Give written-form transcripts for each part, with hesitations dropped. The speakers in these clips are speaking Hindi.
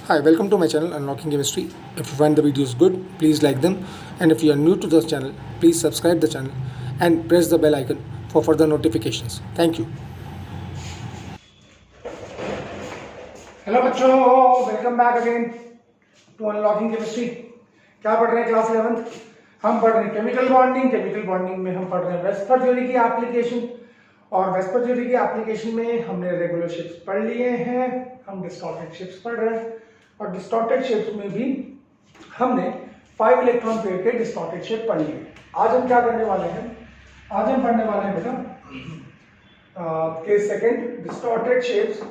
Hi, welcome to my channel Unlocking Chemistry. If you find the videos good, please like them, and if you are new to this channel, please subscribe the channel and press the bell icon for further notifications. Thank you. Hello बच्चों, welcome back again to unlocking chemistry. क्या पढ़ रहे हैं? क्लास 11th हम पढ़ रहे हैं केमिकल बॉन्डिंग। केमिकल बॉन्डिंग में हम पढ़ रहे हैं वेस्पर थ्योरी की एप्लीकेशन, और वेस्पर थ्योरी की एप्लीकेशन में हमने रेगुलर शिप्स पढ़ लिए हैं, हम डिस्टॉर्टेड शिप्स पढ़ रहे हैं, और डिस्टॉर्टेड शिप्स में भी हमने 5 इलेक्ट्रॉन पेयर के डिस्टॉर्टेड शिप पढ़ लिए। आज हम क्या करने वाले हैं? आज हम पढ़ने वाले हैं बेटा case second, distorted ships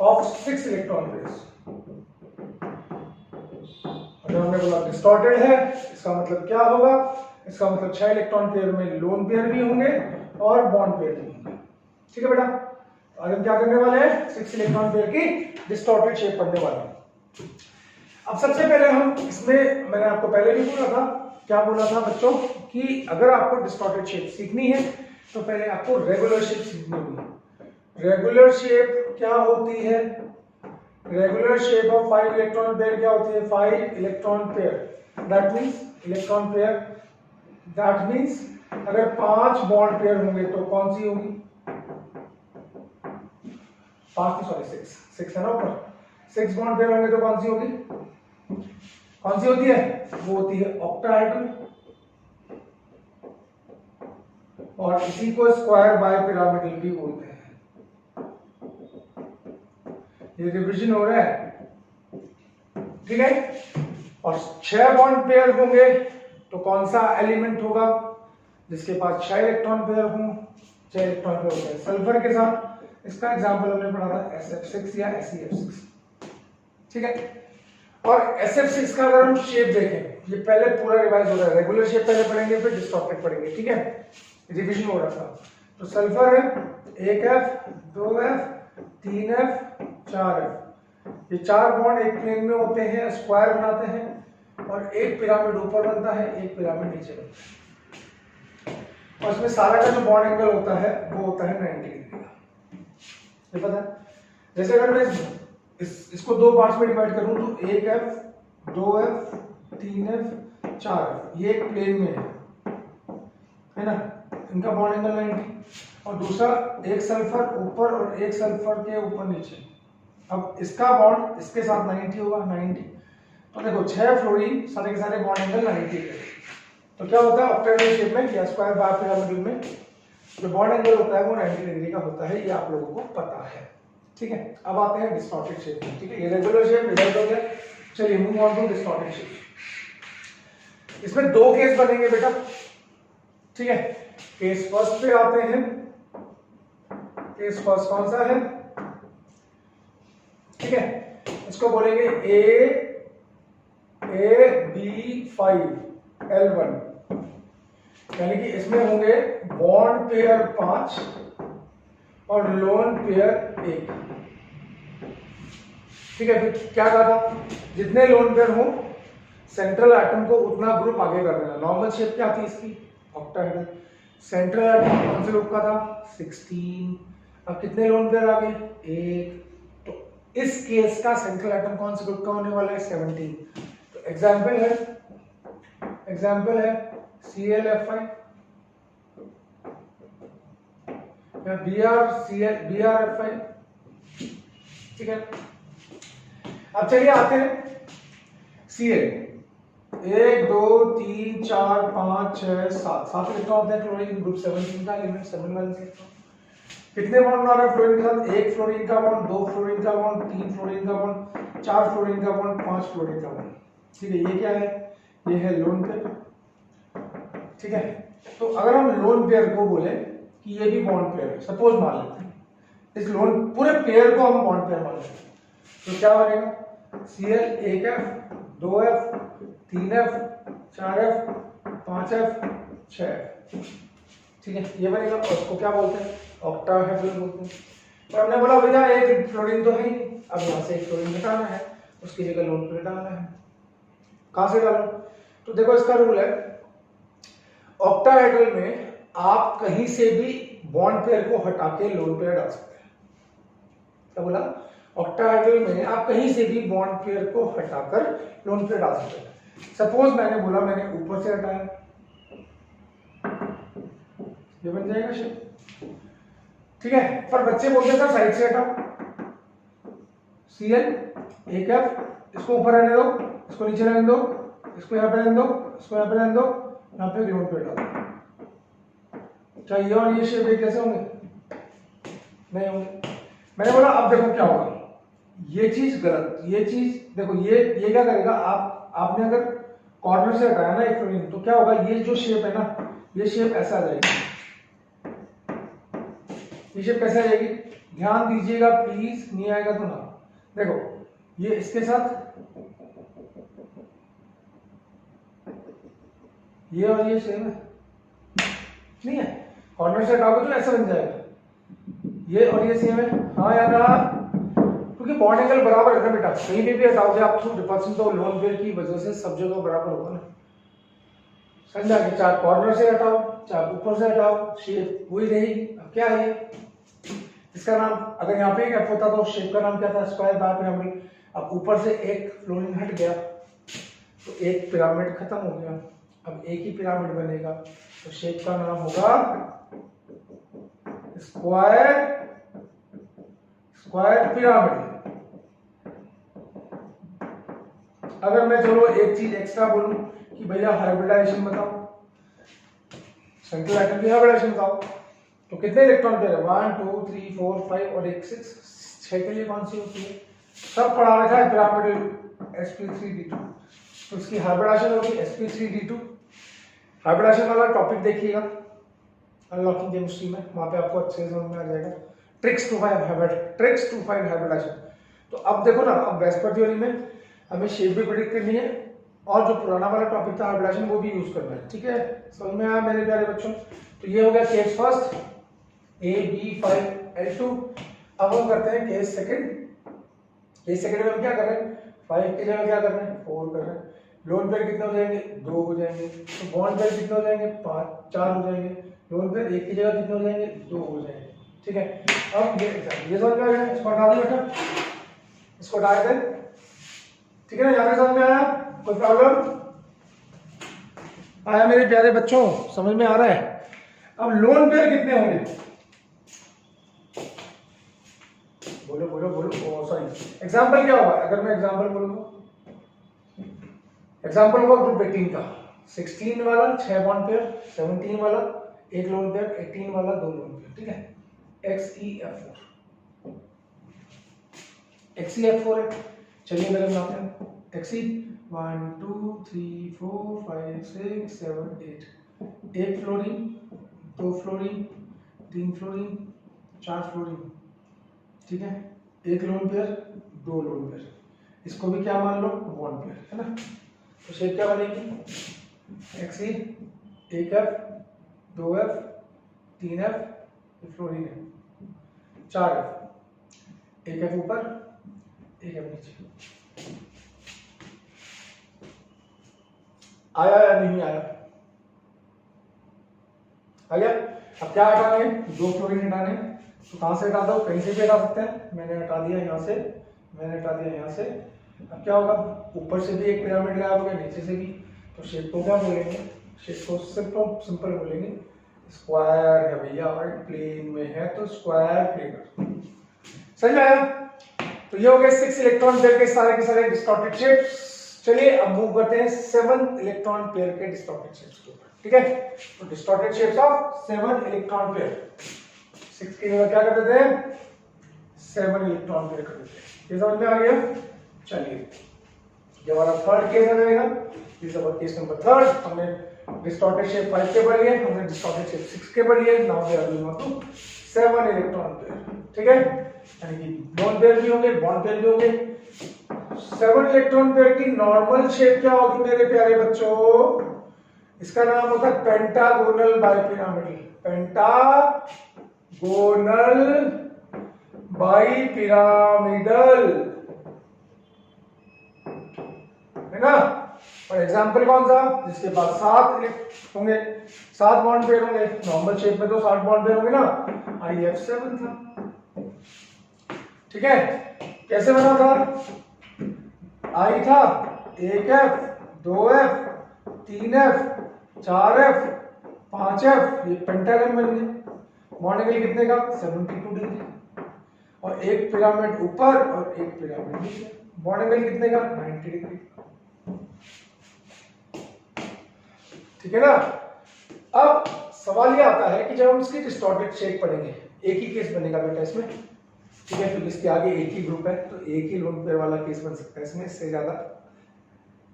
of 6 electron pairs. अगर हमने बोला डिस्टॉर्टेड है, इसका मतलब क्या होगा? इसका मतलब 6 इलेक्ट्रॉन पेयर में लोन पेयर भी होंगे और बॉन्ड पेयर भी होंगे। ठीक है बेटा, आज हम क्या करने वाले हैं? 6 इलेक्ट्रॉन पेयर की डिस्टॉर्टेड शेप पढ़ने वाले हैं। अब सबसे पहले हम इसमें, मैंने आपको पहले भी बोला था, क्या बोला था बच्चों, कि अगर आपको डिस्टॉर्टेड शेप सीखनी है तो पहले आपको रेगुलर शेप सीखनी होगी। रेगुलर शेप क्या होती है? Regular shape of 5 electron pair क्या होती है? 5 electron pair, that means electron pair, that means अगर 5 बॉन्ड पेयर होंगे तो कौन सी होगी? 6 है ना ऊपर। 6 बॉन्ड पेयर होंगे तो कौन सी होगी? कौन सी होती है? वो होती है ऑक्टाहेड्रल, और इसी को स्क्वायर बायपिरामिडल भी बोलते हैं। ये रिवीजन हो रहा है, ठीक है। और 6 बॉन्ड पेयर होंगे तो कौन सा एलिमेंट होगा जिसके पास 6 इलेक्ट्रॉन पेयर हों? 6 इलेक्ट्रॉन पेयर होते हैं सल्फर के साथ। इसका एग्जांपल हमने पढ़ा था SF6 या SeF6, ठीक है। और SF6 का अगर हम शेप देखें, ये पहले पूरा रिवाइज हो रहा है। रेगुलर शेप पहले पढ़ेंगे, फिर डिस्टॉर्टेड पढ़ेंगे, ठीक है। रिवीजन हो रहा था। तो सल्फर है 1F 2F 3F 4F, ये 4 बॉन्ड एक प्लेन में होते हैं, स्क्वायर बनाते हैं, और एक पिरामिड ऊपर बनता है, एक पिरामिड नीचे बनता है, और इसमें सारा का जो बॉन्ड एंगल होता है वो होता है 90 डिग्री का। ये पता है? जैसे अगर मैं इसको 2 पार्ट्स में डिवाइड करूं तो 1F 2F 3F 4F, ये एक प्लेन में है ना, इनका बॉन्ड एंगल 90, और दूसरा एक सल्फर ऊपर और एक सल्फर के ऊपर नीचे। अब इसका बॉन्ड इसके साथ 90 होगा, 90। तो देखो 6 फ्लोरीन, सारे के सारे बॉन्ड एंगल 90 है। तो क्या होता है ऑक्टाहेड्रल शेप में या स्क्वायर बायपिरामिडल में जो बॉन्ड एंगल होता है वो 90 डिग्री का होता है, ये आप लोगों को पता है, ठीक है। अब आते हैं डिस्टॉर्टेड शेप में, ठीक है। ये रेगुलर शेप रिजल्ट हो गया। चलिए move on to distorted shape. इसमें 2 केस बनेंगे बेटा, ठीक है। केस फर्स्ट पे आते हैं। केस फर्स्ट कौन सा है? ठीक है, इसको बोलेंगे AB5L1, यानी कि इसमें होंगे बॉन्ड पेयर 5 और लोन पेयर 1, ठीक है। फिर क्या कहा था? जितने लोन पेयर हो सेंट्रल एटम को उतना ग्रुप आगे कर देना। नॉर्मल शेप क्या थी इसकी? ऑक्टाहेड्रल। सेंट्रल एटम कौन से ग्रुप का था? 16। अब कितने लोन पेयर आ गए? 1। तो इस केस का सेंट्रल एटम कौन से ग्रुप का होने वाला है? 17। तो एग्जांपल है ClF5 या BrF5, ठीक है। अब चलिए आते हैं Cl। 1 2 3 4 5 6 7 इलेक्ट्रॉन होते हैं क्लोरीन ग्रुप 17 का एलिमेंट, 7 वैलेंस इलेक्ट्रॉन। कितने बॉन्ड बना रहा है फ्लोरीन के साथ? 1 फ्लोरीन का बॉन्ड, 2 फ्लोरीन का बॉन्ड, 3 फ्लोरीन का बॉन्ड, 4 फ्लोरीन का बॉन्ड, 5 फ्लोरीन का बॉन्ड, ठीक है। ये क्या है? ये है लोन पेयर, ठीक है। तो अगर हम लोन पेयर को बोले कि ये भी बॉन्ड पेयर है, सपोज मान लेते हैं इस लोन पूरे पेयर को हम बॉन्ड पेयर मान लेते हैं, तो क्या बनेगा? Cl 1F 2F 3F 4F 5F 6F, ठीक है। ये बनेगा, और उसको क्या बोलते हैं? ऑक्टाहेड्रल बोलते हैं। तो हमने बोला भैया एक फ्लोरीन तो है ही, अब यहाँ से एक फ्लोरीन हटाना है, उसकी जगह लोन पेयर डालना है। कहां से डालो? तो देखो इसका रूल है, ऑक्टाहेड्रल में आप कहीं से भी बॉन्ड पेयर को हटा के लोन पेयर डाल सकते हैं। क्या बोला? ऑक्टाहेड्रल में आप कहीं से भी बॉन्ड पेयर को हटाकर लोन पेयर डाल सकते हैं। सपोज मैंने बोला मैंने ऊपर से हटाया, ये बन जाएगा शेप, ठीक है। पर बच्चे बोलते हैं साइड से हटाओ, Cl एक F, इसको ऊपर रहने दो, इसको नीचे रहने दो, इसको यहाँ पे रहने दो, इसको यहाँ पे रहने दो, यहाँ पे लोन पेयर डाल दो। क्या ये और ये शेप एक कैसे होंगे? नहीं होंगे। मैंने बोला अब देखो क्या होगा, ये चीज गलत, ये चीज देखो, ये क्या करेगा, आपने अगर कॉर्नर से हटाया ना एक फ्लोरीन, तो क्या होगा, ये जो शेप है ना, ये शेप ऐसा आ जाएगी। ये शेप कैसे आ जाएगी? ध्यान दीजिएगा प्लीज, नहीं आएगा तो ना। देखो ये इसके साथ, ये और ये सेम है, नहीं है? कॉर्नर से हटाओगे तो ऐसा बन जाएगा, ये और ये सेम है, हाँ या ना? क्योंकि बॉन्ड एंगल बराबर है ना बेटा, कहीं भी हटाओगे आप थ्रू डिफरेंस तो लोन पेयर की वजह से सब जगह बराबर होगा ना। समझा कि चाहे कॉर्नर से हटाओ चाहे ऊपर से हटाओ, शेप वही रहेगी। अब क्या है इसका नाम, अगर यहाँ पे एक एफ होता तो शेप का नाम क्या था? Square by pyramid. अब ऊपर से एक फ्लोरीन हट गया तो एक पिरामिड खत्म हो गया, अब एक ही पिरामिड बनेगा, तो शेप का नाम होगा स्क्वायर पिरामिड। अगर मैं चलो एक चीज एक्स्ट्रा बोलूं कि भैया हाइब्रिडाइजेशन बताओ, सेंट्रल एटम की हाइब्रिडाइजेशन बताओ, तो कितने इलेक्ट्रॉन पेयर है? 1 2 3 4 5 और एक 6, 6 के लिए कौन सी होती है? सब पढ़ा रखा है पिरामिड sp3d2, तो इसकी हाइब्रिडाइजेशन होगी sp3d2। हाइब्रिडाइजेशन वाला टॉपिक देखिएगा अनलॉकिंग केमिस्ट्री में, वहां पे आपको अच्छे से समझ में आ जाएगा। Tricks to find hybridization. तो अब देखो ना, अब वेस्पर थ्योरी में हमें शेप भी प्रेडिक्ट करनी है और जो पुराना वाला टॉपिक था हाइब्रिडाइजेशन वो भी यूज करना है, ठीक है? समझ में आया मेरे प्यारे बच्चों? तो ये हो गया केस फर्स्ट AB5L2। अब हम करते हैं केस सेकंड। केस सेकंड में हम क्या कर रहे हैं? 5 की जगह क्या कर रहे हैं? 4 कर रहे हैं। लोन पेयर कितने हो जाएंगे? 2 हो जाएंगे। तो बॉन्ड पेयर कितने हो जाएंगे? 4 हो जाएंगे। लोन पेयर एक की जगह कितने हो जाएंगे? 2 हो जाएंगे, ठीक है? अब ये समझ में आ गया, इसको हटा दो बेटा, इसको हटा दें, ठीक है ना? यहाँ पे समझ में आया? कोई प्रॉब्लम आया मेरे प्यारे बच्चों? समझ में आ रहा है? अब लोन पेयर कितने होंगे? बोलो बोलो बोलो। सॉरी, एग्जांपल क्या होगा? अगर मैं एग्जांपल बोलूंगा, एग्जांपल होगा ग्रुप 18 का, 16 वाला 6 बॉन्ड पेयर, 17 वाला 1 लोन पेयर, 18 वाला 2 लोन पेयर, ठीक है? XeF4 है। चलिए मेरे बनाते हैं Xe 1 2 3 4 5 6 7 8, 1 fluorine, 2 fluorine, 3 fluorine, 4 fluorine, ठीक है? 1 लोन पेयर, 2 लोन पेयर, इसको भी क्या मान लो? बॉन्ड पेयर, है ना? तो शेप क्या बनेगी? Xe 1F 2F 3F, fluorine है 4F, 1F ऊपर 1F नीचे। आया या नहीं आया? आ गया? अब क्या हटाने? 2 फ्लोरीन हटाने, तो कहां से हटा दो? कहीं से भी हटा सकते हैं। मैंने हटा दिया यहाँ से, मैंने हटा दिया यहाँ से। अब क्या होगा? ऊपर से भी एक पिरामिड गायब हो गया, नीचे से भी। तो शेप को क्या बोलेंगे? शेप को सिंपल बोलेंगे स्क्वायर है भैया, और प्लेन में है तो स्क्वायर प्लेन। समझ में आया? तो ये हो गए 6 इलेक्ट्रॉन पेयर के सारे डिस्टॉर्टेड शेप्स। चलिए अब मूव करते हैं 7 इलेक्ट्रॉन पेयर के डिस्टॉर्टेड शेप्स के ऊपर, ठीक है? तो distorted shapes of 7 electron pair, 6 की जगह क्या कर देते हैं? 7 इलेक्ट्रॉन पेयर कर देते हैं। ये समझ में आ गया? चलिए जब हमारा थर्ड केस आ जाएगा, दिस इज केस नंबर 3। हमने डिस्टॉर्टेड शेप 5 के पढ़ लिए, हमने डिस्टॉर्टेड शेप 6 के पढ़ लिए। Now we are going to 7 electron pair, ठीक है? यानी कि लोन पेयर भी होंगे, बॉन्ड पेयर भी होंगे। 7 इलेक्ट्रॉन पेयर की नॉर्मल शेप क्या होगी मेरे प्यारे बच्चों? इसका नाम होता है पेंटागोनल बाइपिरामिडल। पेंटागोनल बाइपिरामिडल, है ना? और एग्जाम्पल कौन सा, जिसके पास 7 होंगे, 7 बॉन्ड पेयर होंगे। नॉर्मल शेप में तो 7 बॉन्ड पेयर होंगे ना, IF7 था। ठीक है, कैसे बना था, I था 1F 2F 3F 4F 5F, ये पेंटागन बन गया। बॉन्ड एंगल कितने का, 72 डिग्री, और एक पिरामिड ऊपर और एक पिरामिड नीचे। बॉन्ड एंगल कितने का, 90 डिग्री। ठीक है ना। अब सवाल ये आता है कि जब हम इसकी डिस्टॉर्टेड शेप पढ़ेंगे, एक ही केस बनेगा बेटा इसमें। ठीक है, क्योंकि इसके आगे एक ही ग्रुप है, तो एक ही लोन पेयर वाला केस बन सकता है इसमें। इससे ज्यादा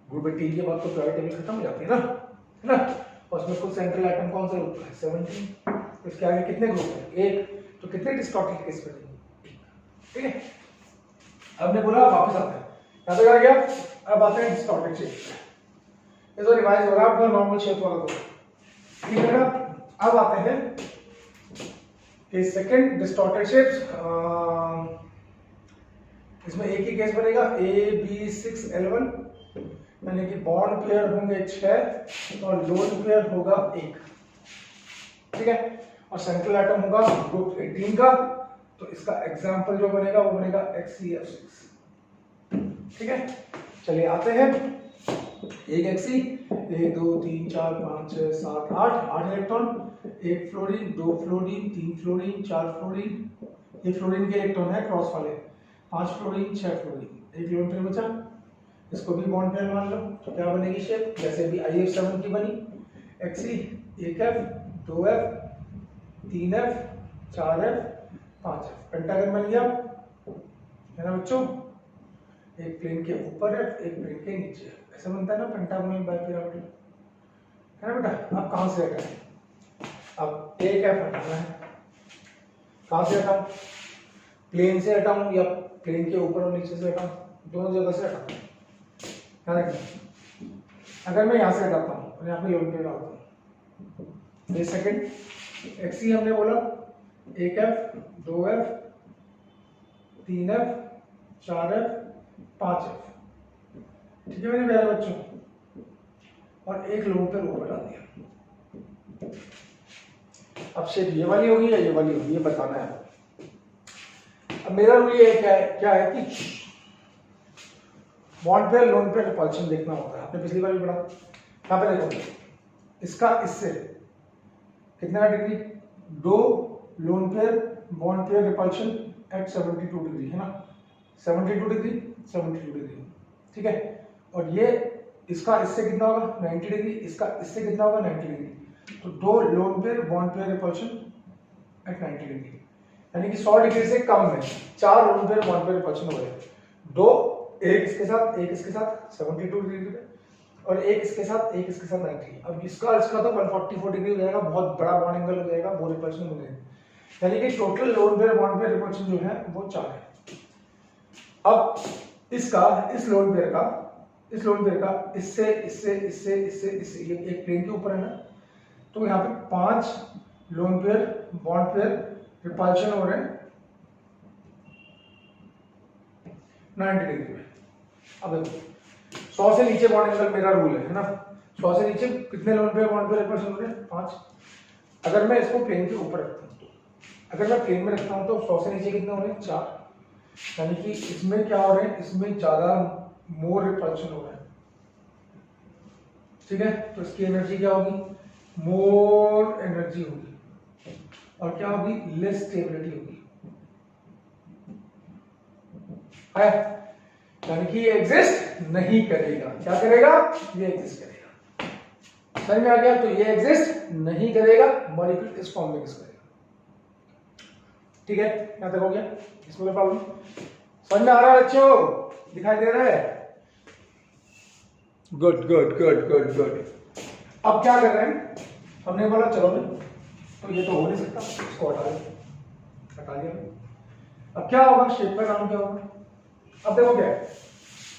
ग्रुप टी के बाद तो पीरियोडिक टेबल खत्म हो जाती है ना। और उसमें कुल सेंट्रल आइटम कौन सा ग्रुप है, 17। तो इसके आगे कितने ग्रुप है, एक। तो कितने डिस्टॉर्टेड केस बनेंगे, ठीक है। अब ने बोला वापस आता है, यहाँ तक आ गया। अब आते हैं डिस्टॉर्टेड शेप, ये तो रिवाइज हो रहा है आपका नॉर्मल शेप वाला तो, ठीक है ना। अब आते हैं कि सेकंड डिस्टॉर्टेड शेप्स, इसमें एक ही केस बनेगा, AB6L1, यानी कि बॉन्ड पेयर होंगे 6 और लोन पेयर होगा 1, ठीक है। और सेंट्रल आइटम होगा ग्रुप 18 का, तो इसका एग्जांपल जो बनेगा वो बनेगा XeF6, ठीक है। चलिए आते हैं, एक Xe, 1 2 3 4 5 6 7 8 इलेक्ट्रॉन, एक फ्लोरीन, 2 फ्लोरीन, 3 फ्लोरीन, 4 फ्लोरीन, ये फ्लोरीन के इलेक्ट्रॉन है क्रॉस वाले, 5 फ्लोरीन, 6 फ्लोरीन, एक लोन पेयर बचा, इसको भी बॉन्ड पेयर मान लो। तो क्या बनेगी शेप, जैसे भी IF7 की बनी, Xe 1F 2F 3F 4F 5F, pentagon बन गया है ना बच्चों। एक प्लेन के ऊपर है, एक प्लेन के नीचे है, ऐसा बनता है ना पेंटागोनल बाइपिरामिडल, है ना बेटा। अब कहां से हटाएं, अब एक F हटाना है, कहां से हटाऊं, प्लेन से हटाऊं या प्लेन के ऊपर और नीचे से हटाऊं, दोनों जगह से हटाऊं। अगर मैं यहां से हटाता हूं और यहाँ पे लोन पे डालता हूं, ये सेकंड Xe हमने बोला 1F 2F 3F 4F 5F, ठीक है मेरे प्यारे बच्चों। और एक लोन पे ऊपर डाल दिया। अब शेप ये वाली होगी या ये वाली होगी, ये बताना है। अब मेरा रूल ये क्या है कि bond pair lone pair repulsion देखना होता है, आपने पिछली बार भी पढ़ा। यहाँ पे देखो, इसका इससे कितना degree, 2 lone pair bond pair repulsion at 72 degree, है ना, 72 डिग्री 72 डिग्री, ठीक है। और ये इसका इससे कितना होगा, 90 डिग्री, इसका इससे कितना होगा, 90 डिग्री। तो 2 lone pair bond pair repulsion at 90 degree, यानी कि 100 डिग्री से कम में 4 lone pair bond pair repulsion हो गए। 2, एक इसके साथ 72 डिग्री पे, और एक इसके साथ 90। अब इसका तो 144 डिग्री हो जाएगा, बहुत बड़ा बॉन्ड एंगल हो जाएगा, वो रिपल्शन हो जाएगा, यानी कि total loan pair bond pair repulsion जो है वो 4 है। अब इसका इस लोन पेयर का इससे ये एक प्लेन के ऊपर है ना, तो यहाँ पे 5 loan pair bond pair repulsion हो रहे हैं 90 डिग्री में। अब देखो 100 से नीचे बॉन्ड एंगल मेरा रूल है ना, 100 से नीचे कितने loan pair bond pair repulsion हो रहे हैं, 5। अगर मैं इसको प्लेन के ऊपर रखता हूँ, अगर मैं प्लेन में रखता हूँ तो 100 से नीचे कितने हो रहे हैं, 4, यानी कि इसमें क्या हो रहे हैं, इसमें ज्यादा मोर रिपल्शन हो रहा है, ठीक है। तो इसकी एनर्जी क्या होगी, मोर एनर्जी होगी, और क्या होगी, लेस स्टेबिलिटी होगी, है, यानी कि ये एग्जिस्ट नहीं करेगा। क्या करेगा, ये एग्जिस्ट करेगा। समझ में आ गया, तो ये एग्जिस्ट नहीं करेगा, मॉलिक्यूल इस फॉर्म में एग्जिस्ट करेगा, ठीक है। यहां तक हो गया, इसमें कोई प्रॉब्लम समझ में आ रहा है बच्चों, दिखाई दे रहा है, good good good good good. अब क्या कर रहे हैं, हमने बोला चलो नहीं, तो ये तो हो नहीं सकता, इसको हटा दिया। अब क्या होगा, शेप का नाम क्या होगा। अब देखो क्या है,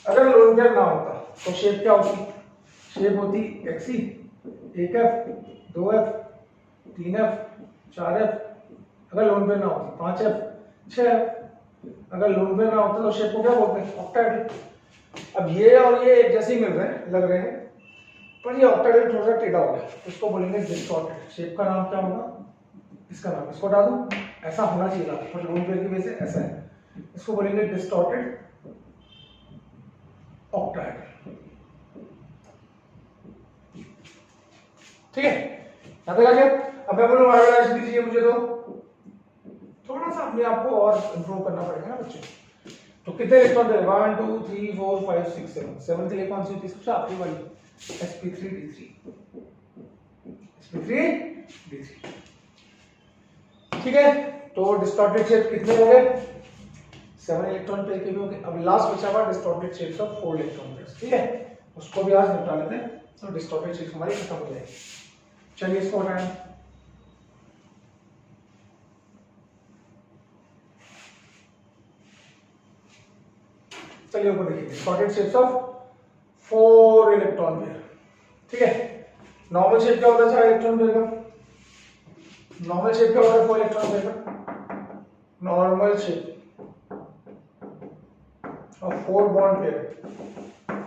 अगर लोन पेयर ना होता तो शेप क्या होती, शेप होती Xe 1F 2F 3F 4F, अगर लोन पेयर ना होती 5F 6F, अगर लोन पेयर ना होता तो शेप को क्या बोलते हैं, ऑक्टाहेड्रल। अब ये और ये एक जैसे ही मिल रहे हैं, लग रहे हैं, पर ये ऑक्टाहेड्रल थोड़ा सा टेढ़ा हो गया, इसको बोलेंगे डिस्टॉर्टेड। शेप का नाम क्या होगा, इसका नाम, इसको हटा दूं, ऐसा होना चाहिए था पर लोन पेयर की वजह से ऐसा है, इसको बोलेंगे डिस्टॉर्टेड ऑक्टाहेड्रल। ठीक है, यहां तक आ गया। अब मैं बोलूं वायरलेस दीजिए मुझे, तो थोड़ा सा अपने आप को और इंप्रूव करना पड़ेगा ना बच्चों। तो कितने इलेक्ट्रॉन दे, 1 2 3 4 5 6 7, 7 के लिए कौन सी होती है सबसे आखिरी वाली, sp3d3, sp3d3। ठीक है, तो डिस्टॉर्टेड शेप कितने हो गए, 7 इलेक्ट्रॉन पेयर के भी हो गए। अब लास्ट बचा हुआ distorted shapes of 4 electron pairs. ठीक है, उसको भी आज निपटा लेते हैं, तो डिस्टॉर्टेड शेप्स हमारी खत्म हो जाएगी। चलिए इसको हटाएं। चलिए ऊपर देखिए, distorted shapes of 4 electron pair. ठीक है, नॉर्मल शेप क्या होता है 4 इलेक्ट्रॉन पेयर का, नॉर्मल शेप क्या होता है 4 इलेक्ट्रॉन पेयर का, नॉर्मल शेप और 4 बॉन्ड पेयर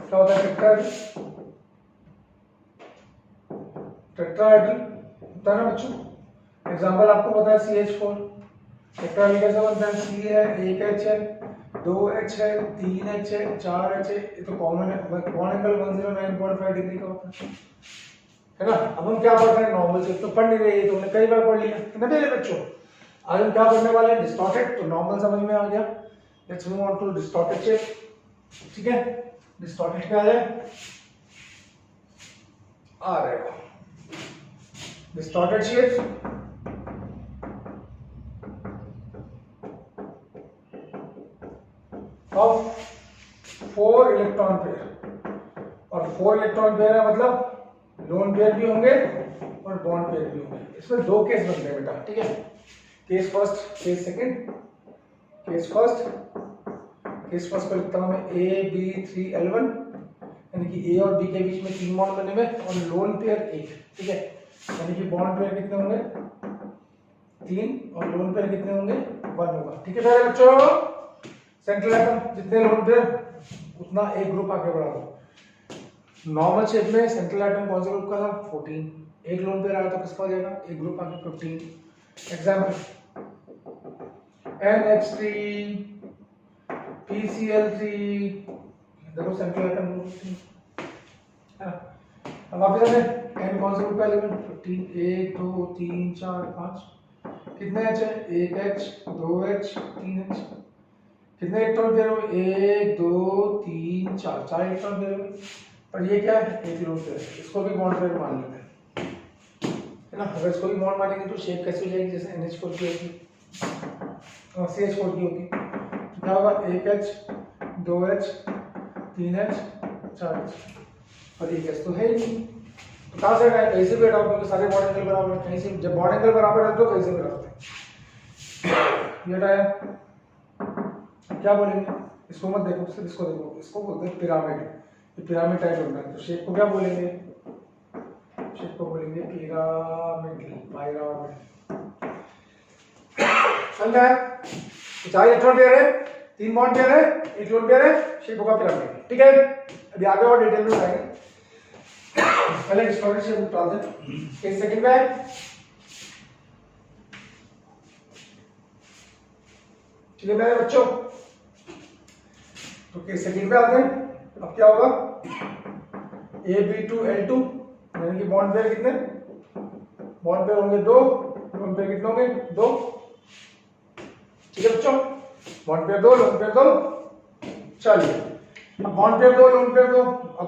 क्या होता है, टेट्राहेड्रल, टेट्राहेड्रल होता है ना बच्चों। एग्जांपल आपको पता है CH4, टेट्राहेड्रल कैसे बनता है, C है, 1 H है, 2 H है, 3 H है, 4 H है, ये तो कॉमन है। बॉन्ड एंगल 109.5 डिग्री का होता है ना। अब हम क्या पढ़ रहे हैं, नॉर्मल शेप तो पढ़ नहीं रहे, तो हमने कई बार पढ़ लिया कितने मेरे बच्चों। आज हम क्या पढ़ने वाले हैं, डिस्टॉर्टेड, तो नॉर्मल समझ में आ गया। Let's move on to distorted shape. ठीक है, डिस्टॉर्टेड क्या है, आ रहेगा distorted shapes of 4 electron pair, और 4 इलेक्ट्रॉन पेयर है मतलब लोन पेयर भी होंगे और बॉन्ड पेयर भी होंगे। इसमें 2 केस बनते हैं बेटा। ठीक है, case first, case second. Case first, case first को लिखता हूं मैं AB3L1, यानी कि A और B के बीच में 3 बॉन्ड बने हुए और लोन पेयर 1। ठीक है, यानी कि बॉन्ड पेयर कितने होंगे, 3, और लोन पेयर कितने होंगे, 1 होगा। ठीक है प्यारे बच्चों, सेंट्रल एटम जितने लोन पेयर उतना एक ग्रुप आगे बढ़ा दो। नॉर्मल शेप में सेंट्रल एटम कौन से ग्रुप का था, 14, एक लोन पेयर आया तो किसका हो जाएगा, एक ग्रुप आगे 15। एग्जांपल NH3 PCl3, देखो सेंट्रल एटम ग्रुप। अब वापस आते हैं, n कौन से ग्रुप का, 11, 15, 1 2 3 4 5, कितने H है, 1 H, 2 H, 3 H, कितने इलेक्ट्रॉन पेयर हो, 1 2 3 4, 4 इलेक्ट्रॉन पेयर हो। पर ये क्या है, एक लोन पेयर, इसको भी बॉन्ड पेयर मान लेते हैं, है ना। अगर इसको भी बॉन्ड मानेंगे तो शेप कैसे हो जाएगी, जैसे NH4 की होती, CH4 की होती, क्या होगा, 1 H, 2 H, 3 H, 4 H, और 1 H तो है ही नहीं, तो कहाँ से आएगा, कहीं से भी हटाओ, क्योंकि सारे बॉन्ड एंगल बराबर है, कहीं से, जब बॉन्ड एंगल बराबर है तो कहीं से भी हटाते। ये हटाया, क्या बोलेंगे, इसको मत देखो, सिर्फ इसको देखो, इसको बोलते हैं पिरामिड। ये पिरामिड टाइप बनता है, तो शेप को क्या बोलेंगे, शेप को बोलेंगे पिरामिड, पिरामिड। समझ आया, 4 इलेक्ट्रॉन पेयर है, 3 बॉन्ड पेयर है, 1 लोन पेयर है, शेप होगा पिरामिड। ठीक है, अभी आगे और डिटेल में बताएंगे, पहले डिस्टॉर्टेड शेप निकालते हैं। केस सेकंड में है, ठीक है मेरे बच्चों, तो केस सेकंड पे आते हैं। अब क्या होगा, AB2L2, यानी कि बॉन्ड पेयर कितने, बॉन्ड पेयर होंगे 2, लोन पेयर कितने होंगे, 2। ठीक है बच्चों, बॉन्ड पेयर 2, लोन पेयर 2। चलिए, अब बॉन्ड पेयर 2, लोन पेयर 2, अब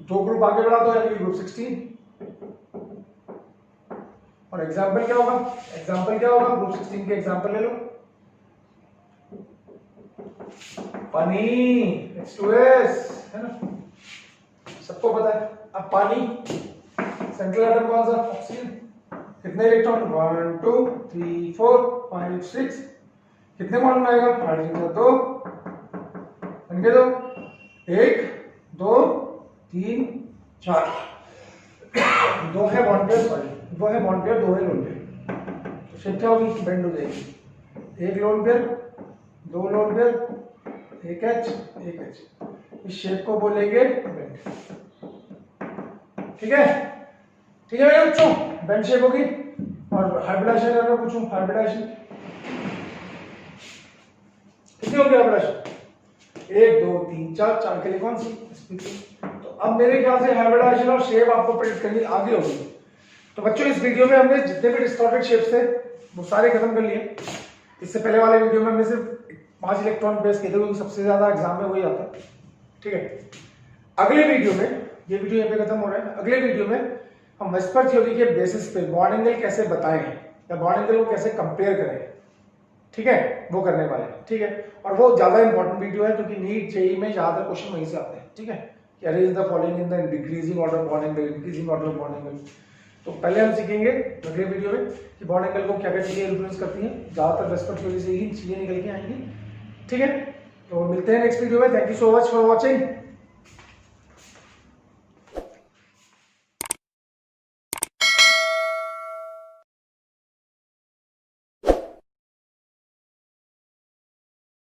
2 ग्रुप आगे बढ़ा दो, यानी कि ग्रुप 16। और एग्जाम्पल क्या होगा, एग्जाम्पल क्या होगा, ग्रुप 16 के एग्जाम्पल ले लो, पानी H2S, है ना, सबको पता है। अब पानी, सेंट्रल एटम कौन सा, ऑक्सीजन, कितने इलेक्ट्रॉन, 1 2 3 4 5 6, कितने बॉन्ड आएगा, हाइड्रोजन का 2, बन गए 2, 1 2 3 4, 2 है बॉन्ड पेयर, सॉरी 2 है बॉन्ड पेयर, 2 है लोन पेयर, तो शेप क्या होगी, बेंड हो जाएगी, 1 lone pair, 2 lone pair, 1 H, 1 H, इस शेप को बोलेंगे बेंड। ठीक ठीक है मेरे बच्चों, बेंच शेप होगी। और हाइब्रिडाइजेशन अगर मैं पूछूं, हाइब्रिडाइजेशन कितनी होगी हाइब्रिडाइजेशन? 1 2 3 4, 4 के लिए कौन सी? तो अब मेरे ख्याल से हाइब्रिडाइजेशन और शेप आपको प्रेडिक्ट करनी आगे होगी। तो बच्चों इस वीडियो में हमने जितने भी डिस्टॉर्टेड शेप्स थे वो सारे खत्म कर लिए। इससे पहले वाले वीडियो में हमने सिर्फ 5 इलेक्ट्रॉन बेस किए थे, क्योंकि सबसे ज्यादा एग्जाम में वही आता है। ठीक है, अगले वीडियो में, ये वीडियो यहाँ पे खत्म हो रहा है, अगले वीडियो में हम वेस्पर थ्योरी के बेसिस पे बॉन्ड एंगल कैसे बताएं या बॉन्ड एंगल को कैसे कंपेयर करें, ठीक है, वो करने वाले हैं। ठीक है, और वो ज्यादा इंपॉर्टेंट वीडियो है क्योंकि नीट जेईई में ज्यादातर क्वेश्चन वहीं से आते हैं। ठीक है, कि arrange the following in the decreasing order bond angle, increasing order bond angle. तो पहले हम सीखेंगे अगले वीडियो में कि बॉन्ड एंगल को क्या क्या चीजें इन्फ्लुएंस करती हैं, ज्यादातर वेस्पर थ्योरी से ही चीजें निकल के आएंगी। ठीक है, तो मिलते हैं नेक्स्ट वीडियो में। Thank you so much for watching.